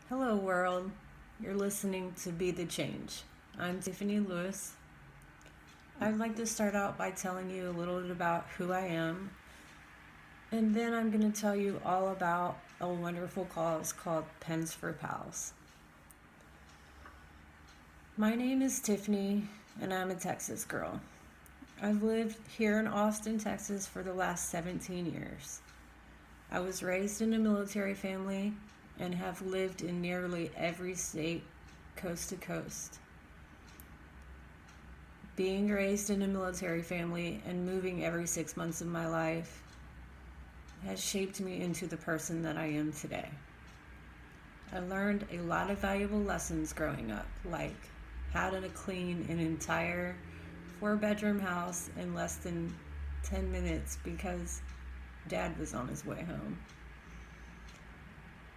Hello, world. You're listening to Be the Change. I'm Tiffany Lewis. I'd like to start out by telling you a little bit about who I am, and then I'm going to tell you all about a wonderful cause called Pens for Pals. My name is Tiffany, and I'm a Texas girl. I've lived here in Austin, Texas for the last 17 years. I was raised in a military family and have lived in nearly every state, coast to coast. Being raised in a military family and moving every 6 months of my life has shaped me into the person that I am today. I learned a lot of valuable lessons growing up, like how to clean an entire 4-bedroom house in less than 10 minutes because Dad was on his way home,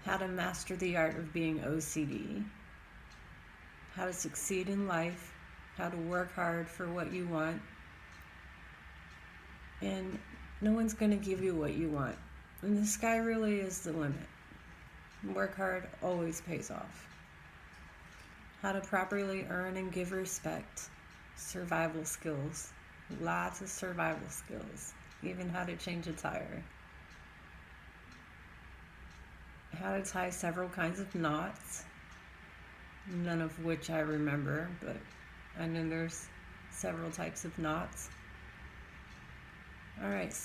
how to master the art of being OCD, how to succeed in life, how to work hard for what you want, and no one's going to give you what you want. And the sky really is the limit. Work hard always pays off. How to properly earn and give respect, survival skills, lots of survival skills, even how to change a tire, how to tie several kinds of knots, none of which I remember, but I know there's several types of knots. Alright,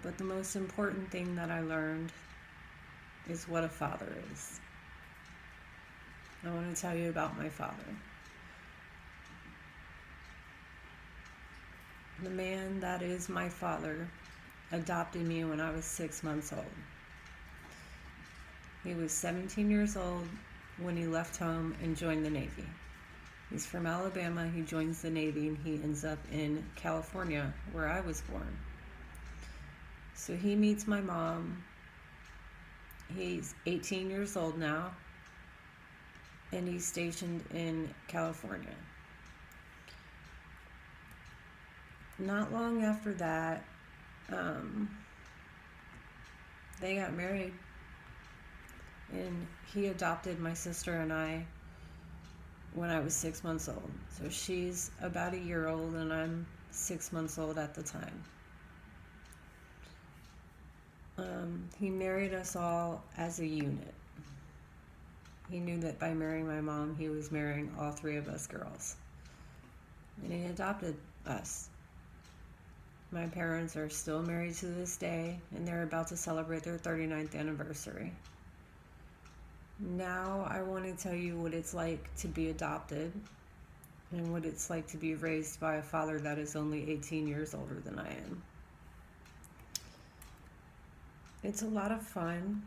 but the most important thing that I learned is what a father is. I want to tell you about my father. The man that is my father adopted me when I was 6 months old. He was 17 years old when he left home and joined the Navy. He's from Alabama. He joins the Navy and he ends up in California, where I was born. So he meets my mom. He's 18 years old now, and he's stationed in California. Not long after that, they got married, and he adopted my sister and I when I was 6 months old. So she's about a year old, and I'm 6 months old at the time. He married us all as a unit. He knew that by marrying my mom, he was marrying all three of us girls. And he adopted us. My parents are still married to this day, and they're about to celebrate their 39th anniversary. Now I want to tell you what it's like to be adopted and what it's like to be raised by a father that is only 18 years older than I am. It's a lot of fun.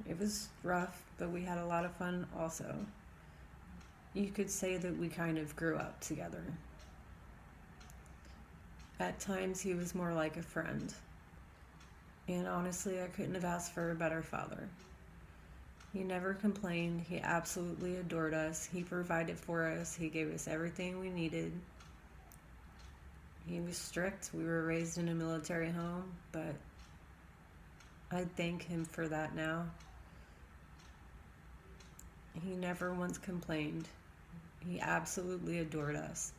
It was rough, but we had a lot of fun also. You could say that we kind of grew up together. At times, he was more like a friend. And honestly, I couldn't have asked for a better father. He never complained. He absolutely adored us. He provided for us. He gave us everything we needed. He was strict. We were raised in a military home, but I thank him for that now. He never once complained. He absolutely adored us.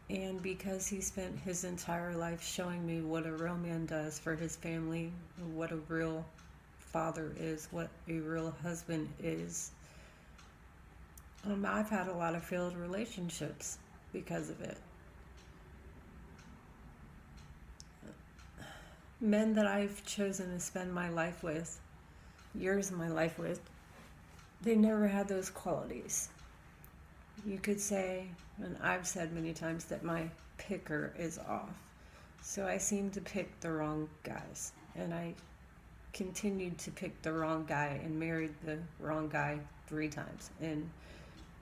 And because he spent his entire life showing me what a real man does for his family, what a real father is, what a real husband is, I've had a lot of failed relationships because of it. Men that I've chosen to spend my life with, years of my life with, they never had those qualities. You could say, and I've said many times, that my picker is off. So I seem to pick the wrong guys. And I continued to pick the wrong guy and married the wrong guy 3 times. And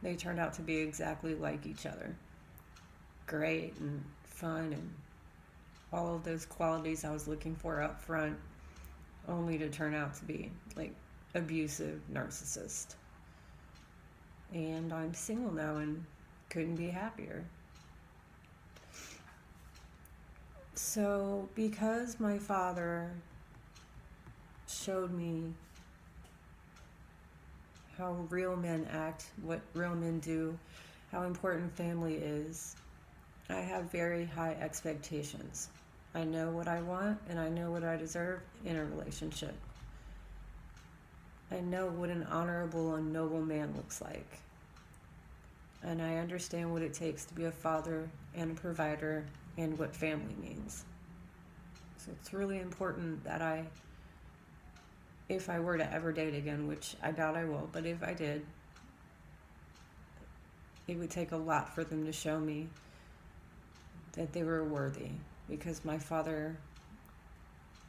they turned out to be exactly like each other. Great and fun and all of those qualities I was looking for up front, only to turn out to be like abusive narcissist. And I'm single now and couldn't be happier. So because my father showed me how real men act, what real men do, how important family is. I have very high expectations. I know what I want and I know what I deserve in a relationship. I know what an honorable and noble man looks like. And I understand what it takes to be a father and a provider and what family means. So it's really important that if I were to ever date again, which I doubt I will, but if I did, it would take a lot for them to show me that they were worthy, because my father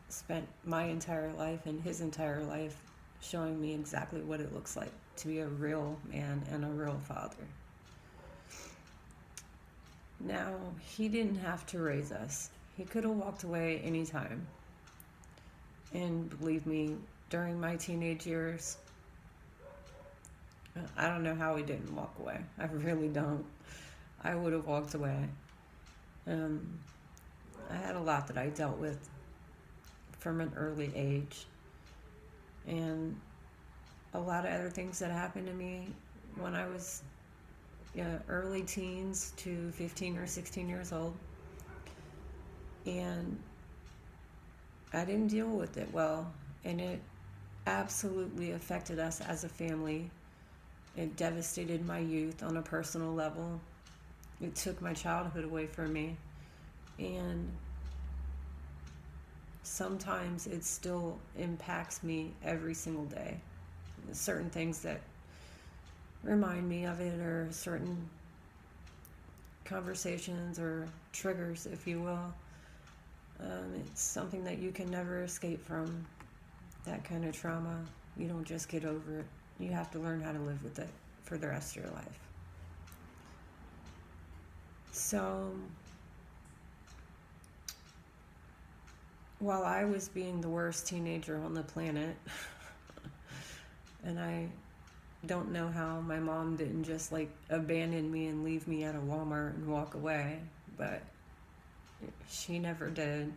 spent my entire life and his entire life showing me exactly what it looks like to be a real man and a real father. Now, he didn't have to raise us. He could have walked away anytime. And believe me, during my teenage years, I don't know how he didn't walk away. I really don't. I would have walked away. I had a lot that I dealt with from an early age. And a lot of other things that happened to me when I was early teens to 15 or 16 years old. And I didn't deal with it well. And it absolutely affected us as a family. It devastated my youth on a personal level. It took my childhood away from me. And sometimes it still impacts me every single day. Certain things that remind me of it, or certain conversations or triggers, if you will. It's something that you can never escape from. That kind of trauma, you don't just get over it. You have to learn how to live with it for the rest of your life. So, while I was being the worst teenager on the planet, and I don't know how my mom didn't just abandon me and leave me at a Walmart and walk away, but she never did.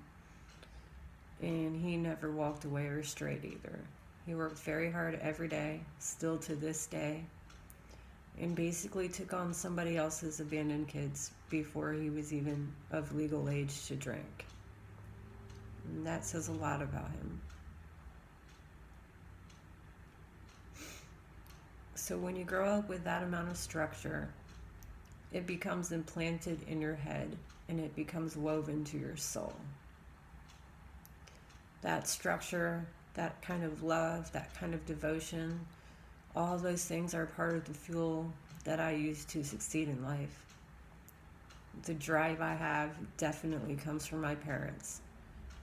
And he never walked away or straight either. He worked very hard every day, still to this day, and basically took on somebody else's abandoned kids before he was even of legal age to drink. And that says a lot about him. So when you grow up with that amount of structure, it becomes implanted in your head and it becomes woven to your soul. That structure, that kind of love, that kind of devotion, all those things are part of the fuel that I use to succeed in life. The drive I have definitely comes from my parents.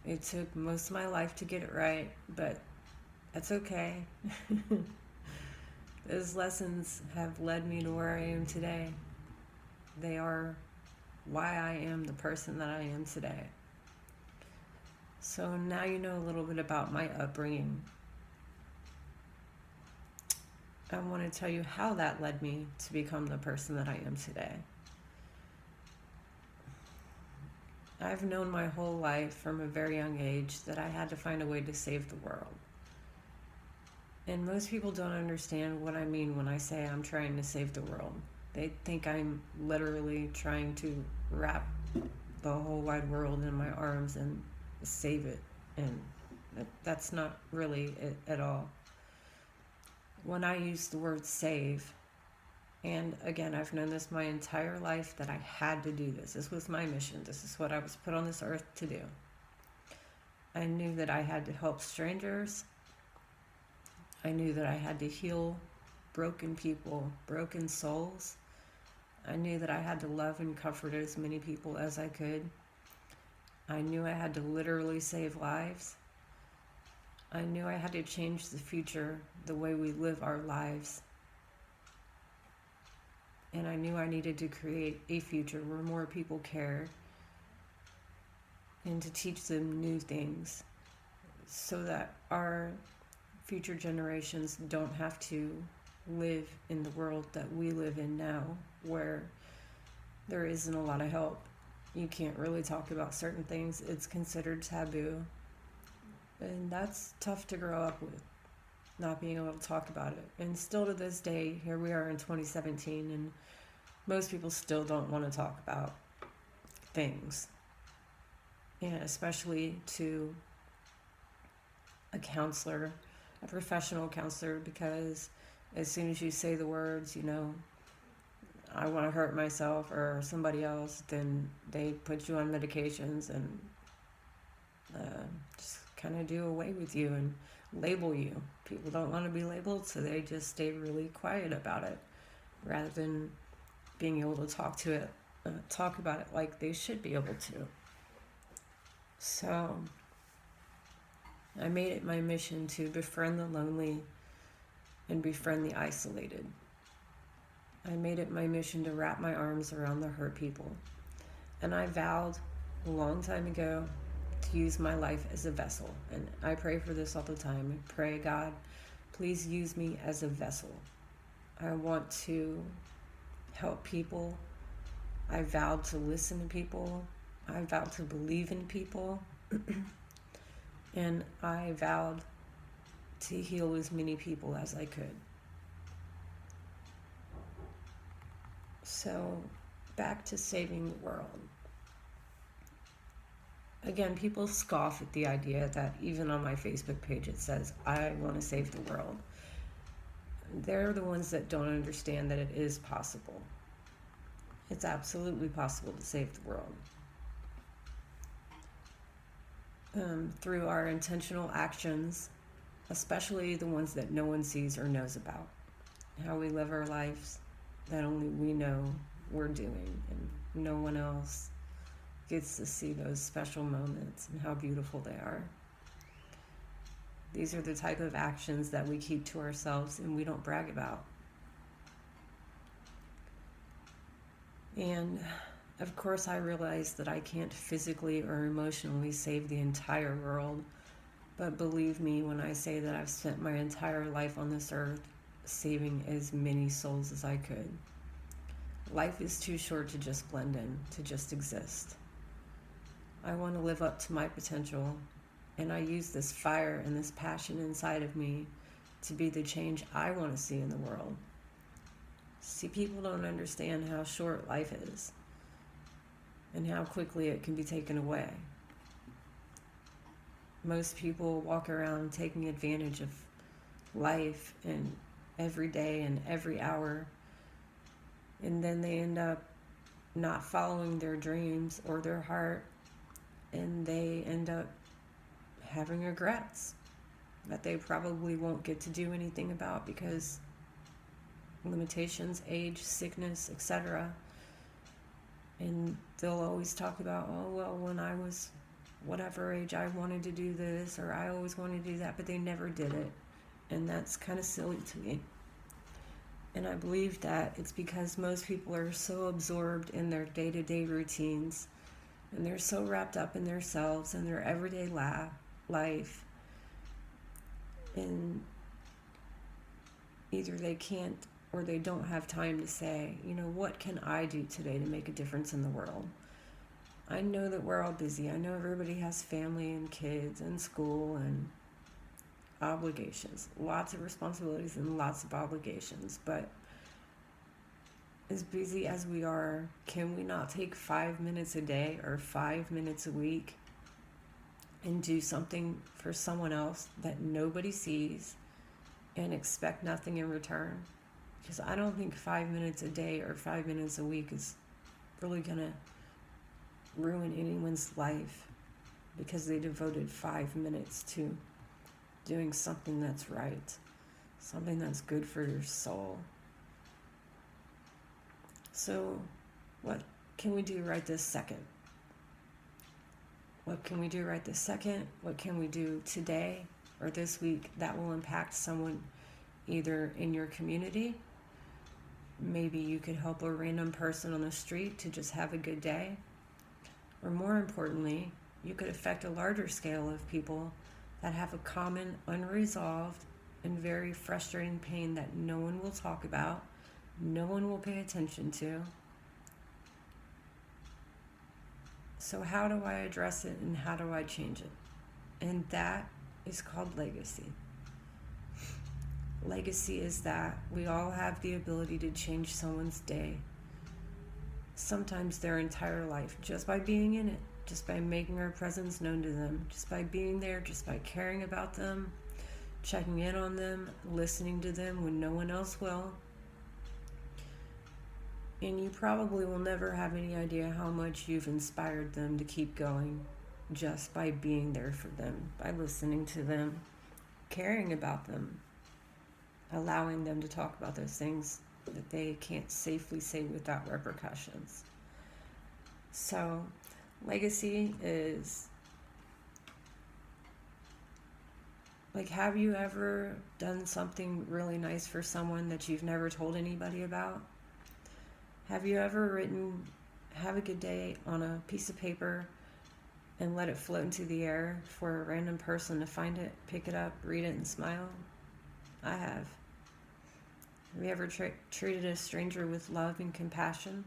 It took most of my life to get it right, but that's okay. Those lessons have led me to where I am today. They are why I am the person that I am today. So now you know a little bit about my upbringing. I want to tell you how that led me to become the person that I am today. I've known my whole life from a very young age that I had to find a way to save the world. And most people don't understand what I mean when I say I'm trying to save the world. They think I'm literally trying to wrap the whole wide world in my arms and save it. And that's not really it at all. When I use the word save, and again, I've known this my entire life that I had to do this. This was my mission. This is what I was put on this earth to do. I knew that I had to help strangers. I knew that I had to heal broken people, broken souls. I knew that I had to love and comfort as many people as I could. I knew I had to literally save lives. I knew I had to change the future, the way we live our lives. And I knew I needed to create a future where more people care and to teach them new things so that our future generations don't have to live in the world that we live in now, where there isn't a lot of help. You can't really talk about certain things. It's considered taboo. And that's tough to grow up with. not being able to talk about it. And still to this day, here we are in 2017, and most people still don't want to talk about things. And especially to a counselor, a professional counselor, because as soon as you say the words, I want to hurt myself or somebody else, then they put you on medications and just kind of do away with you and label you. People don't want to be labeled, so they just stay really quiet about it rather than being able to talk about it like they should be able to. So I made it my mission to befriend the lonely and befriend the isolated. I made it my mission to wrap my arms around the hurt people. And I vowed a long time ago to use my life as a vessel. And I pray for this all the time. I pray, God, please use me as a vessel. I want to help people. I vowed to listen to people. I vowed to believe in people. And I vowed to heal as many people as I could. So, back to saving the world. Again, people scoff at the idea that even on my Facebook page it says, I want to save the world. They're the ones that don't understand that it is possible. It's absolutely possible to save the world. Through our intentional actions, especially the ones that no one sees or knows about. How we live our lives that only we know we're doing, and no one else gets to see those special moments and how beautiful they are. These are the type of actions that we keep to ourselves and we don't brag about. And of course, I realize that I can't physically or emotionally save the entire world, but believe me when I say that I've spent my entire life on this earth saving as many souls as I could. Life is too short to just blend in, to just exist. I want to live up to my potential, and I use this fire and this passion inside of me to be the change I want to see in the world. See, people don't understand how short life is and how quickly it can be taken away. Most people walk around taking advantage of life and every day and every hour, and then they end up not following their dreams or their heart, and they end up having regrets that they probably won't get to do anything about because limitations, age, sickness, etc. And they'll always talk about, oh, well, when I was whatever age, I wanted to do this, or I always wanted to do that, but they never did it. And that's kind of silly to me. And I believe that it's because most people are so absorbed in their day-to-day routines, and they're so wrapped up in themselves and their everyday life, and either they can't or they don't have time to say, what can I do today to make a difference in the world? I know that we're all busy. I know everybody has family and kids and school and obligations, lots of responsibilities and lots of obligations. But as busy as we are, can we not take 5 minutes a day or 5 minutes a week and do something for someone else that nobody sees and expect nothing in return? Because I don't think 5 minutes a day or 5 minutes a week is really going to ruin anyone's life because they devoted 5 minutes to doing something that's right, something that's good for your soul. So what can we do right this second? What can we do right this second? What can we do today or this week that will impact someone either in your community? Maybe you could help a random person on the street to just have a good day. Or more importantly, you could affect a larger scale of people that have a common, unresolved, and very frustrating pain that no one will talk about, no one will pay attention to. So how do I address it and how do I change it? And that is called legacy. Legacy is that we all have the ability to change someone's day, sometimes their entire life, just by being in it, just by making our presence known to them, just by being there, just by caring about them, checking in on them, listening to them when no one else will. And you probably will never have any idea how much you've inspired them to keep going just by being there for them, by listening to them, caring about them, allowing them to talk about those things that they can't safely say without repercussions. So, legacy is like, have you ever done something really nice for someone that you've never told anybody about? Have you ever written, "Have a good day" on a piece of paper and let it float into the air for a random person to find it, pick it up, read it, and smile? I have. Have you ever treated a stranger with love and compassion?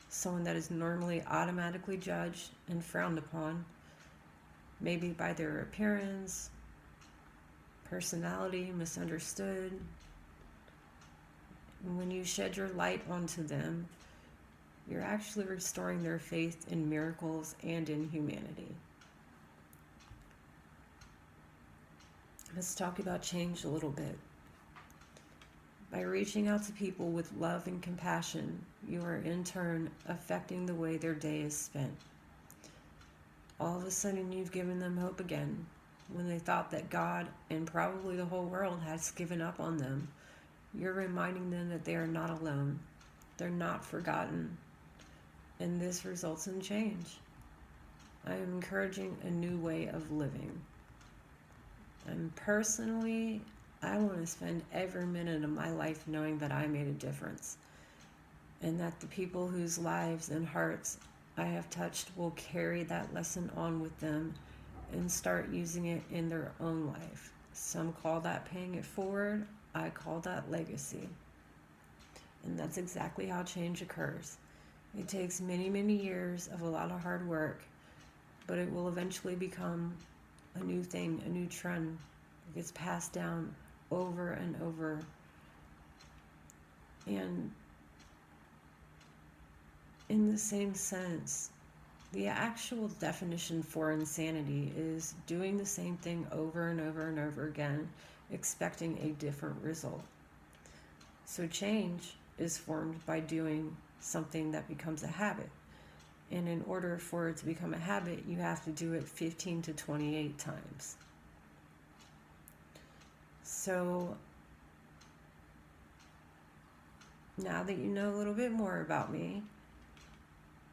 Someone that is normally automatically judged and frowned upon, maybe by their appearance, personality, misunderstood. And when you shed your light onto them, you're actually restoring their faith in miracles and in humanity. Let's talk about change a little bit. By reaching out to people with love and compassion, you are in turn affecting the way their day is spent. All of a sudden, you've given them hope again when they thought that God and probably the whole world has given up on them. You're reminding them that they are not alone. They're not forgotten. And this results in change. I am encouraging a new way of living. And personally, I want to spend every minute of my life knowing that I made a difference, and that the people whose lives and hearts I have touched will carry that lesson on with them and start using it in their own life. Some call that paying it forward. I call that legacy. And that's exactly how change occurs. It takes many, many years of a lot of hard work, but it will eventually become a new thing, a new trend. It gets passed down over and over. And in the same sense, the actual definition for insanity is doing the same thing over and over and over again, expecting a different result. So change is formed by doing something that becomes a habit. And in order for it to become a habit, you have to do it 15 to 28 times. So now that you know a little bit more about me,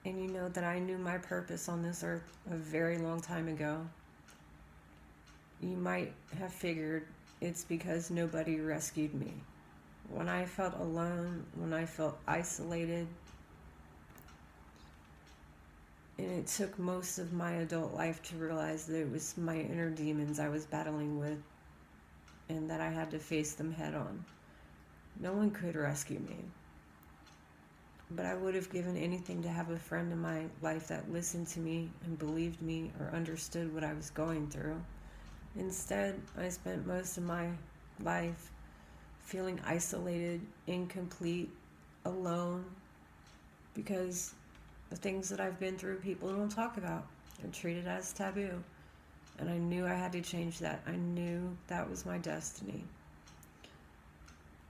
and you know that I knew my purpose on this earth a very long time ago, you might have figured it's because nobody rescued me. When I felt alone, when I felt isolated, and it took most of my adult life to realize that it was my inner demons I was battling with, and that I had to face them head on. No one could rescue me. But I would have given anything to have a friend in my life that listened to me and believed me or understood what I was going through. Instead, I spent most of my life feeling isolated, incomplete, alone, because the things that I've been through, people don't talk about. They're treated as taboo. And I knew I had to change that. I knew that was my destiny.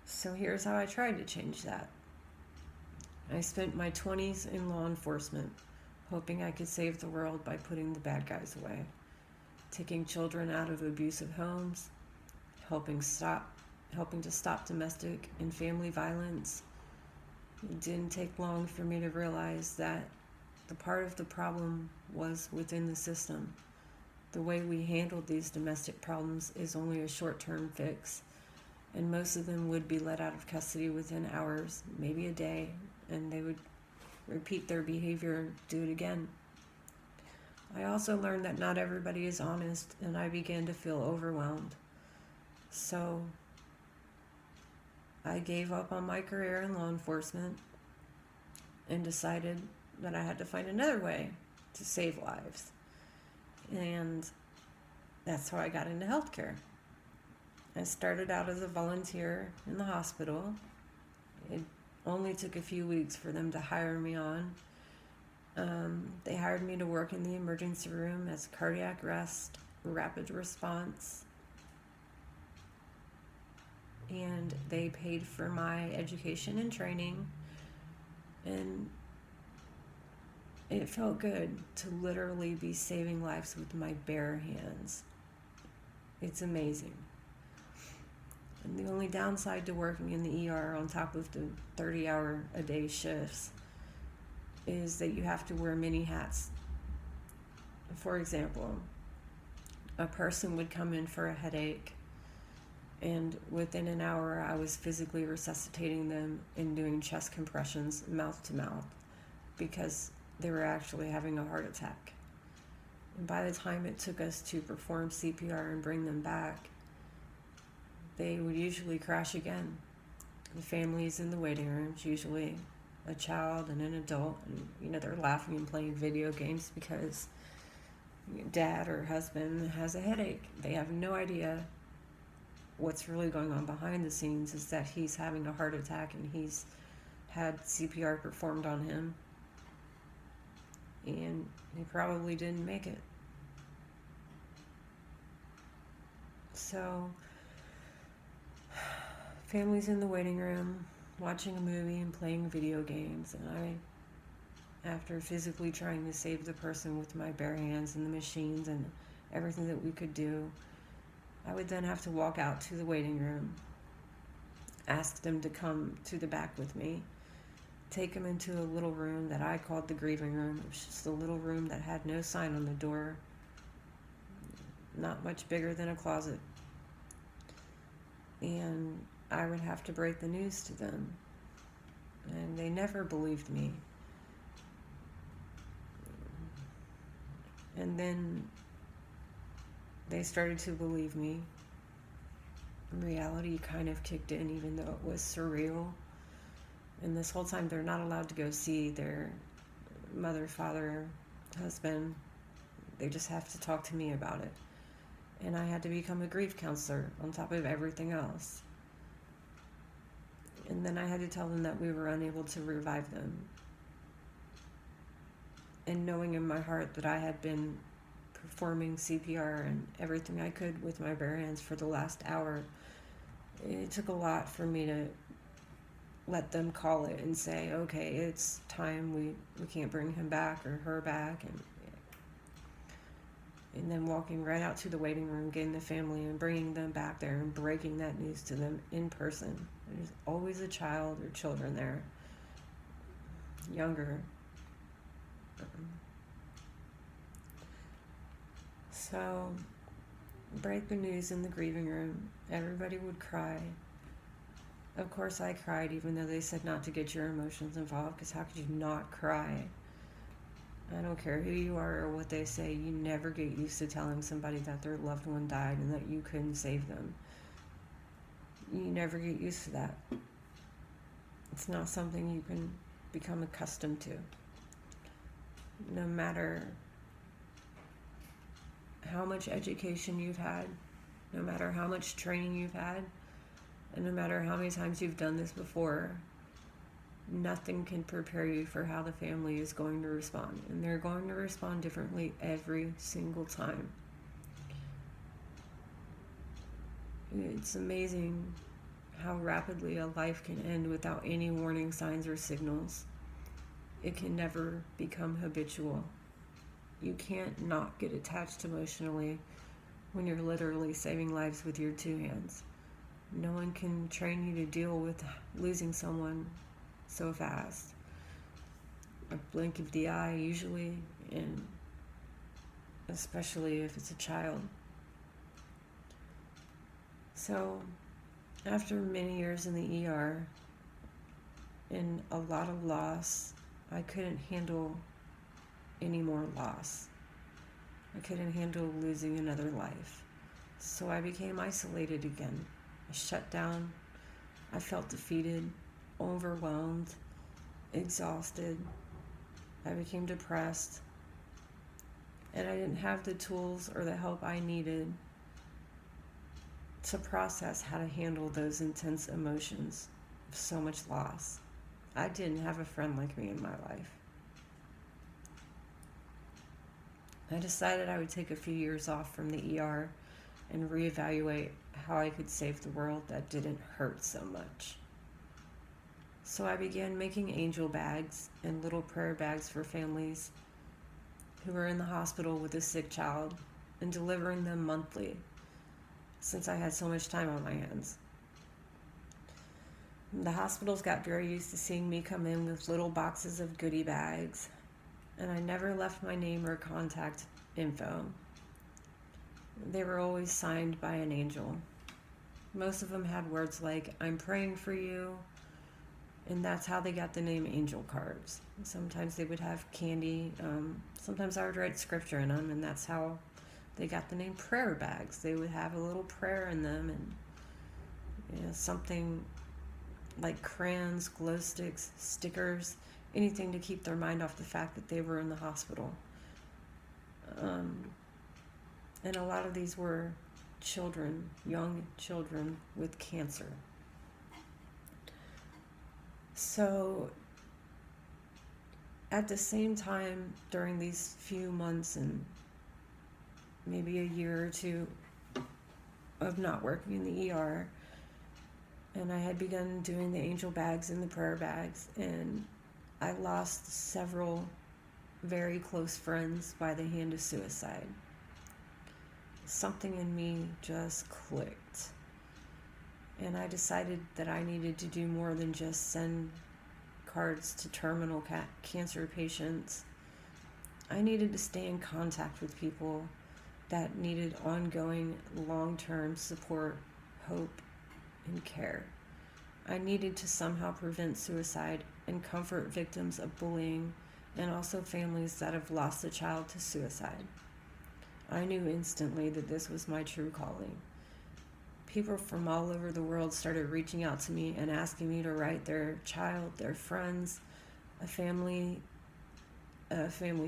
So here's how I tried to change that. I spent my 20s in law enforcement, hoping I could save the world by putting the bad guys away, taking children out of abusive homes, helping to stop domestic and family violence. It didn't take long for me to realize that the part of the problem was within the system. The way we handled these domestic problems is only a short-term fix, and most of them would be let out of custody within hours, maybe a day, and they would repeat their behavior and do it again. I also learned that not everybody is honest, and I began to feel overwhelmed. So I gave up on my career in law enforcement and decided that I had to find another way to save lives. And that's how I got into healthcare. I started out as a volunteer in the hospital. It only took a few weeks for them to hire me on. They hired me to work in the emergency room as cardiac arrest, rapid response, and they paid for my education and training. And it felt good to literally be saving lives with my bare hands. It's amazing. And the only downside to working in the ER on top of the 30-hour-a-day shifts is that you have to wear many hats. For example, a person would come in for a headache, and within an hour I was physically resuscitating them and doing chest compressions mouth to mouth because they were actually having a heart attack. And by the time it took us to perform CPR and bring them back, they would usually crash again. The families in the waiting rooms, usually a child and an adult, and they're laughing and playing video games because dad or husband has a headache. They have no idea what's really going on behind the scenes is that he's having a heart attack and he's had CPR performed on him, and he probably didn't make it. So families in the waiting room watching a movie and playing video games, and after physically trying to save the person with my bare hands and the machines and everything that we could do, I would then have to walk out to the waiting room, ask them to come to the back with me, take them into a little room that I called the grieving room. It was just a little room that had no sign on the door, not much bigger than a closet. And I would have to break the news to them. And they never believed me. And then they started to believe me. Reality kind of kicked in, even though it was surreal. And this whole time they're not allowed to go see their mother, father, husband. They just have to talk to me about it. And I had to become a grief counselor on top of everything else. And then I had to tell them that we were unable to revive them. And knowing in my heart that I had been performing CPR and everything I could with my bare hands for the last hour, it took a lot for me to let them call it and say, okay, it's time, we can't bring him back or her back. And then walking right out to the waiting room, getting the family and bringing them back there and breaking that news to them in person. There's always a child or children there, younger. So, break the news in the grieving room. Everybody would cry. Of course I cried, even though they said not to get your emotions involved, because how could you not cry? I don't care who you are or what they say, you never get used to telling somebody that their loved one died and that you couldn't save them. You never get used to that. It's not something you can become accustomed to. No matter how much education you've had, no matter how much training you've had, and no matter how many times you've done this before, nothing can prepare you for how the family is going to respond. And they're going to respond differently every single time. It's amazing how rapidly a life can end without any warning signs or signals. It can never become habitual. You can't not get attached emotionally when you're literally saving lives with your two hands. No one can train you to deal with losing someone so fast. A blink of the eye usually, and especially if it's a child. So, after many years in the ER and a lot of loss, I couldn't handle any more loss. I couldn't handle losing another life. So I became isolated again. I shut down. I felt defeated, overwhelmed, exhausted. I became depressed. And I didn't have the tools or the help I needed to process how to handle those intense emotions of so much loss. I didn't have a friend like me in my life. I decided I would take a few years off from the ER and reevaluate how I could save the world that didn't hurt so much. So I began making angel bags and little prayer bags for families who were in the hospital with a sick child and delivering them monthly since I had so much time on my hands. The hospitals got very used to seeing me come in with little boxes of goodie bags, and I never left my name or contact info. They were always signed by an angel. Most of them had words like, "I'm praying for you," and that's how they got the name angel cards. Sometimes they would have candy. Sometimes I would write scripture in them, and that's how they got the name prayer bags. They would have a little prayer in them, and something like crayons, glow sticks, stickers, anything to keep their mind off the fact that they were in the hospital. And a lot of these were children, young children with cancer. So at the same time, during these few months and maybe a year or two of not working in the ER, and I had begun doing the angel bags and the prayer bags, and I lost several very close friends by the hand of suicide. Something in me just clicked, and I decided that I needed to do more than just send cards to terminal cancer patients. I needed to stay in contact with people that needed ongoing, long-term support, hope, and care. I needed to somehow prevent suicide and comfort victims of bullying, and also families that have lost a child to suicide. I knew instantly that this was my true calling. People from all over the world started reaching out to me and asking me to write their child, their friends, a family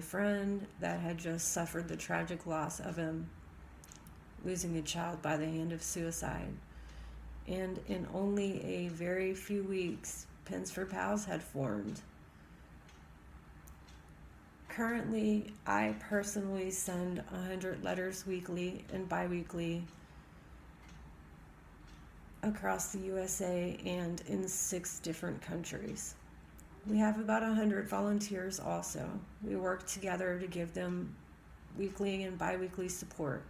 friend that had just suffered the tragic loss of him losing a child by the hand of suicide. And in only a very few weeks, Pens for Pals had formed. Currently, I personally send 100 letters weekly and bi-weekly across the USA and in 6 different countries. We have about 100 volunteers also. We work together to give them weekly and bi-weekly support.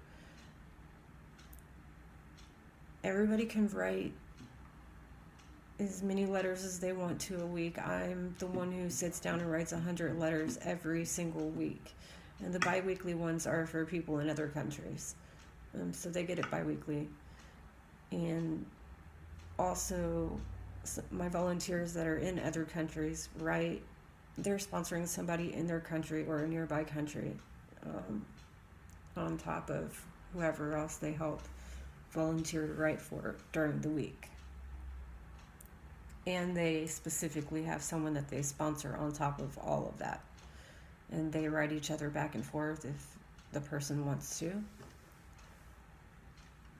Everybody can write as many letters as they want to a week. I'm the one who sits down and writes 100 letters every single week. And the bi-weekly ones are for people in other countries. So they get it bi-weekly. And also, my volunteers that are in other countries write, they're sponsoring somebody in their country or a nearby country, on top of whoever else they help volunteer to write for during the week. And they specifically have someone that they sponsor on top of all of that. And they write each other back and forth if the person wants to.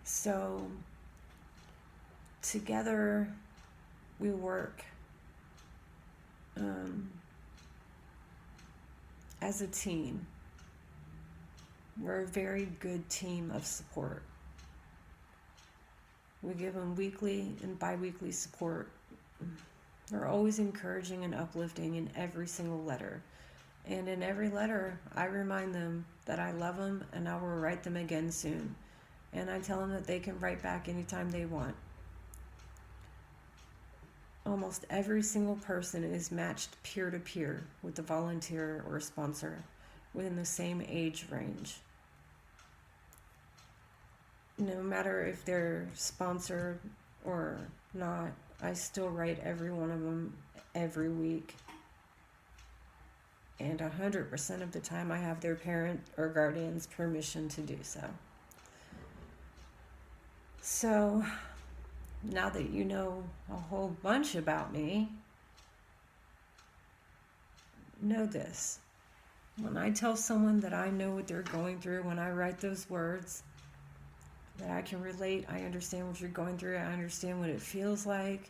So together we work as a team. We're a very good team of support. We give them weekly and bi-weekly support. We're always encouraging and uplifting in every single letter. And in every letter, I remind them that I love them and I will write them again soon. And I tell them that they can write back anytime they want. Almost every single person is matched peer-to-peer with a volunteer or a sponsor within the same age range. No matter if they're sponsored or not, I still write every one of them every week. And 100% of the time I have their parent or guardian's permission to do so. So, now that you know a whole bunch about me, know this. When I tell someone that I know what they're going through, when I write those words, that I can relate. I understand what you're going through. I understand what it feels like.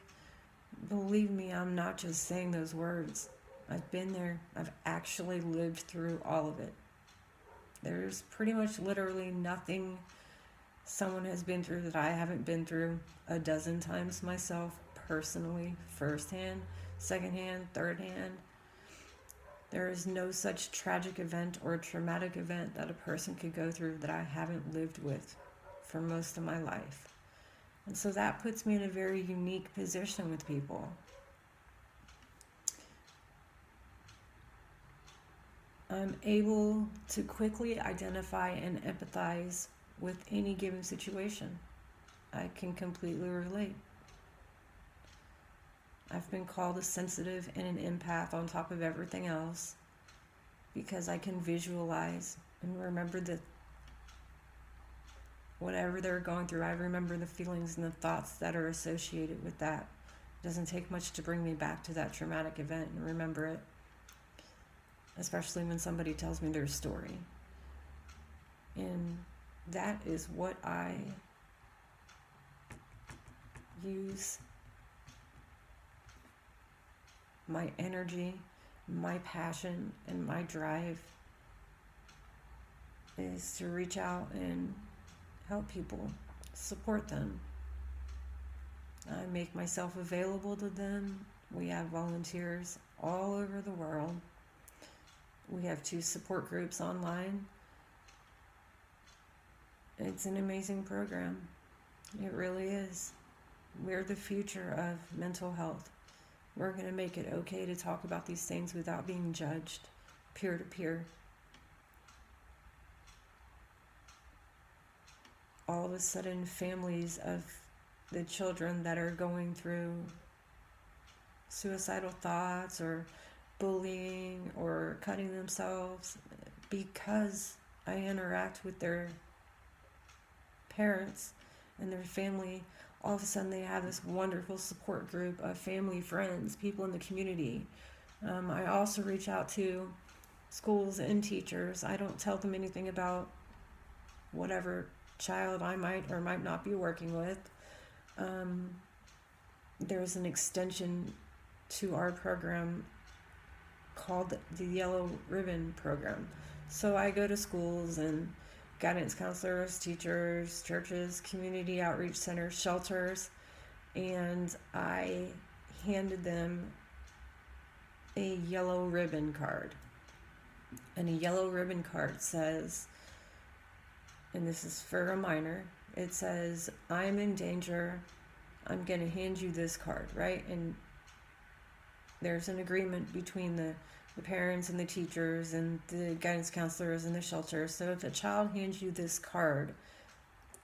Believe me, I'm not just saying those words. I've been there. I've actually lived through all of it. There's pretty much literally nothing someone has been through that I haven't been through a dozen times myself, personally, firsthand, secondhand, thirdhand. There is no such tragic event or traumatic event that a person could go through that I haven't lived with for most of my life. And so that puts me in a very unique position with people. I'm able to quickly identify and empathize with any given situation. I can completely relate. I've been called a sensitive and an empath on top of everything else because I can visualize and remember that whatever they're going through, I remember the feelings and the thoughts that are associated with that. It doesn't take much to bring me back to that traumatic event and remember it, especially when somebody tells me their story. And that is what I use my energy, my passion, and my drive is to reach out and help people, support them. I make myself available to them. We have volunteers all over the world. We have 2 support groups online. It's an amazing program. It really is. We're the future of mental health. We're going to make it okay to talk about these things without being judged, peer to peer. All of a sudden, families of the children that are going through suicidal thoughts or bullying or cutting themselves, because I interact with their parents and their family, all of a sudden they have this wonderful support group of family, friends, people in the community. I also reach out to schools and teachers. I don't tell them anything about whatever child I might or might not be working with. There's an extension to our program called the Yellow Ribbon Program. So I go to schools and guidance counselors, teachers, churches, community outreach centers, shelters, and I handed them a yellow ribbon card. And a yellow ribbon card says, and this is for a minor, it says, I'm in danger, I'm going to hand you this card, right? And there's an agreement between the parents and the teachers and the guidance counselors and the shelter. So if a child hands you this card,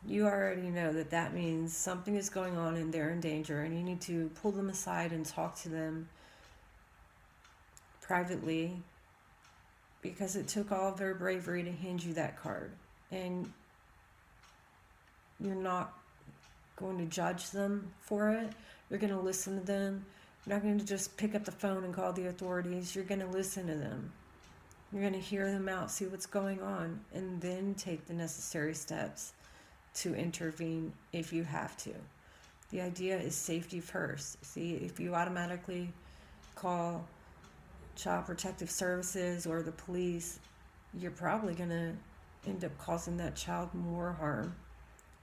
you already know that that means something is going on and they're in danger, and you need to pull them aside and talk to them privately, because it took all of their bravery to hand you that card. And you're not going to judge them for it. You're going to listen to them. You're not going to just pick up the phone and call the authorities. You're going to listen to them. You're going to hear them out, see what's going on, and then take the necessary steps to intervene if you have to. The idea is safety first. See, if you automatically call Child Protective Services or the police, you're probably going to end up causing that child more harm,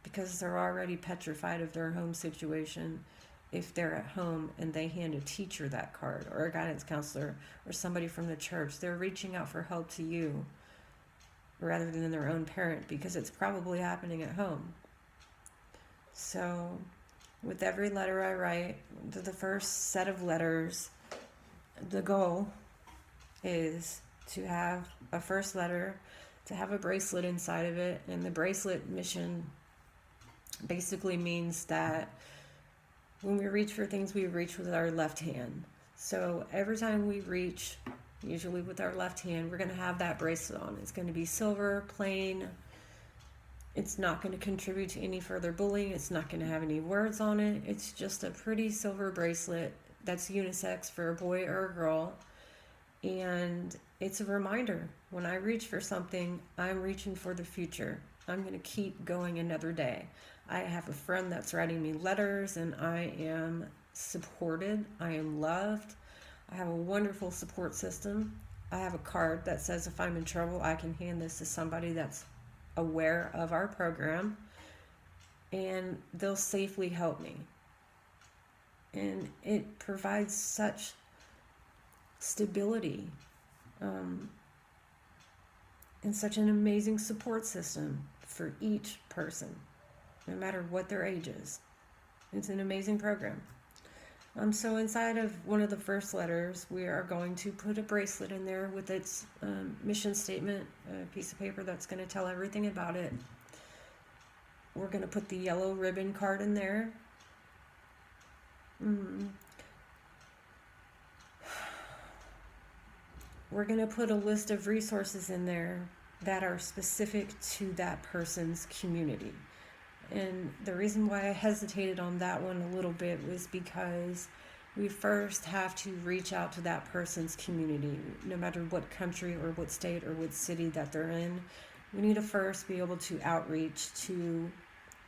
because they're already petrified of their home situation. If they're at home and they hand a teacher that card, or a guidance counselor, or somebody from the church, they're reaching out for help to you rather than their own parent, because it's probably happening at home. So with every letter I write, the first set of letters, the goal is to have a first letter, to have a bracelet inside of it. And the bracelet mission basically means that when we reach for things, we reach with our left hand. So every time we reach, usually with our left hand, we're going to have that bracelet on. It's going to be silver, plain. It's not going to contribute to any further bullying. It's not going to have any words on it. It's just a pretty silver bracelet that's unisex for a boy or a girl. And it's a reminder, when I reach for something, I'm reaching for the future. I'm going to keep going another day. I have a friend that's writing me letters, and I am supported. I am loved. I have a wonderful support system. I have a card that says if I'm in trouble, I can hand this to somebody that's aware of our program, and they'll safely help me. And it provides such stability, and such an amazing support system for each person, no matter what their age is. It's an amazing program. So inside of one of the first letters, we are going to put a bracelet in there with its mission statement, a piece of paper that's going to tell everything about it. We're going to put the yellow ribbon card in there. We're going to put a list of resources in there that are specific to that person's community. And the reason why I hesitated on that one a little bit was because we first have to reach out to that person's community, no matter what country or what state or what city that they're in. We need to first be able to outreach to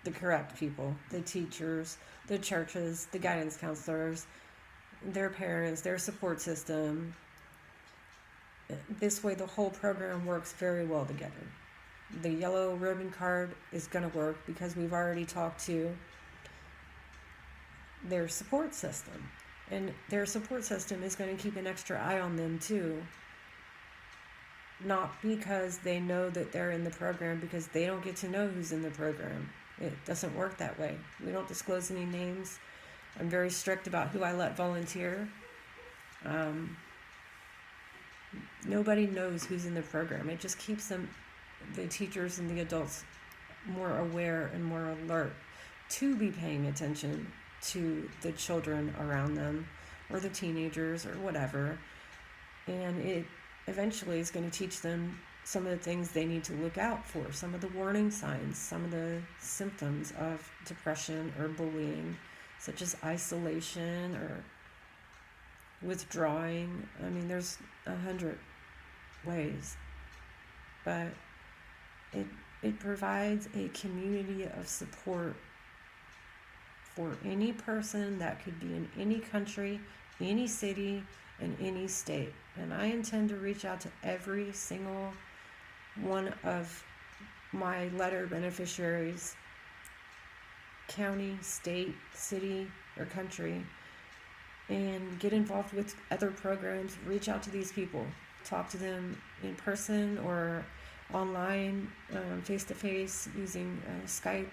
the correct people, the teachers, the churches, the guidance counselors, their parents, their support system. This way the whole program works very well together. The yellow ribbon card is going to work because we've already talked to their support system. And their support system is going to keep an extra eye on them too. Not because they know that they're in the program, because they don't get to know who's in the program. It doesn't work that way. We don't disclose any names. I'm very strict about who I let volunteer. Nobody knows who's in the program. It just keeps them, the teachers and the adults, more aware and more alert to be paying attention to the children around them or the teenagers or whatever. And it eventually is going to teach them some of the things they need to look out for, some of the warning signs, some of the symptoms of depression or bullying, such as isolation or withdrawing. I mean, there's 100 ways, but it provides a community of support for any person that could be in any country, any city, and any state. And I intend to reach out to every single one of my letter beneficiaries, county, state, city, or country, and get involved with other programs, reach out to these people, talk to them in person or online, face-to-face, using Skype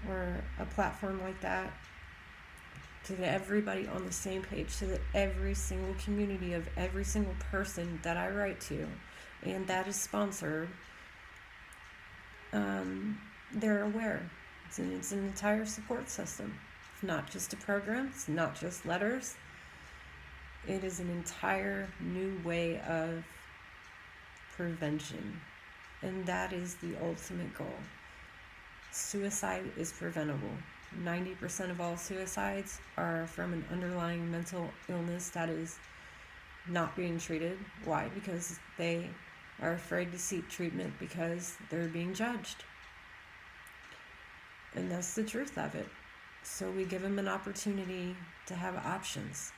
or a platform like that, to get everybody on the same page, so that every single community of every single person that I write to and that is sponsored, they're aware. It's an entire support system. It's not just a program. It's not just letters. It is an entire new way of prevention. And that is the ultimate goal. Suicide is preventable. 90% of all suicides are from an underlying mental illness that is not being treated. Why? Because they are afraid to seek treatment because they're being judged. And that's the truth of it. So we give them an opportunity to have options.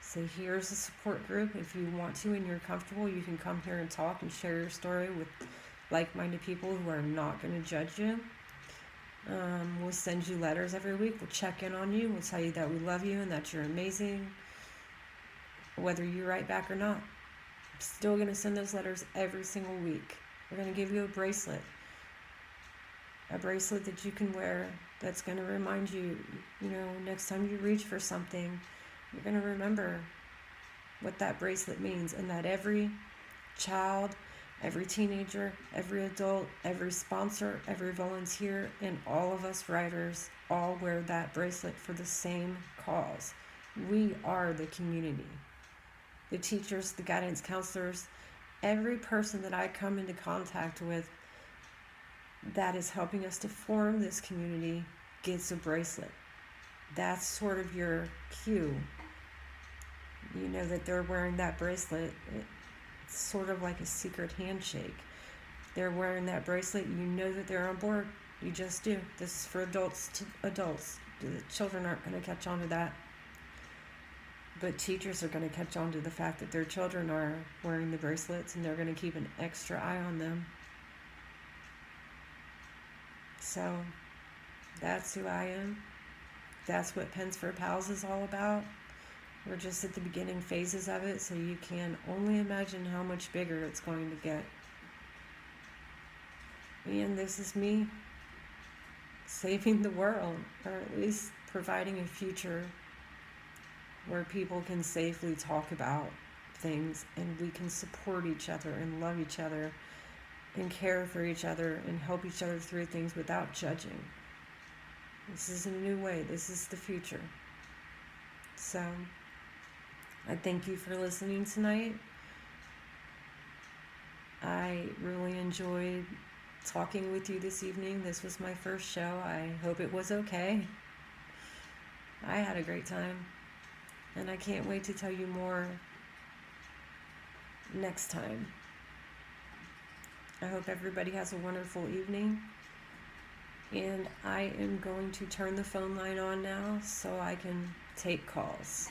So here's a support group. If you want to and you're comfortable, you can come here and talk and share your story with like-minded people who are not going to judge you. We'll send you letters every week. We'll check in on you. We'll tell you that we love you and that you're amazing, whether you write back or not. I'm still going to send those letters every single week. We're going to give you a bracelet that you can wear that's going to remind you, next time you reach for something, you're going to remember what that bracelet means, and that every child, every teenager, every adult, every sponsor, every volunteer, and all of us writers all wear that bracelet for the same cause. We are the community. The teachers, the guidance counselors, every person that I come into contact with that is helping us to form this community gets a bracelet. That's sort of your cue. You know that they're wearing that bracelet. It's sort of like a secret handshake. they're wearing that bracelet, you know that they're on board. You just do. This is for adults to adults. The children aren't going to catch on to that. But teachers are going to catch on to the fact that their children are wearing the bracelets, and they're going to keep an extra eye on them. So that's who I am. That's what Pens for Pals is all about. We're just at the beginning phases of it, so you can only imagine how much bigger it's going to get. And this is me saving the world, or at least providing a future where people can safely talk about things, and we can support each other and love each other and care for each other and help each other through things without judging. This is a new way. This is the future. So I thank you for listening tonight. I really enjoyed talking with you this evening. This was my first show. I hope it was okay. I had a great time. And I can't wait to tell you more next time. I hope everybody has a wonderful evening. And I am going to turn the phone line on now so I can take calls.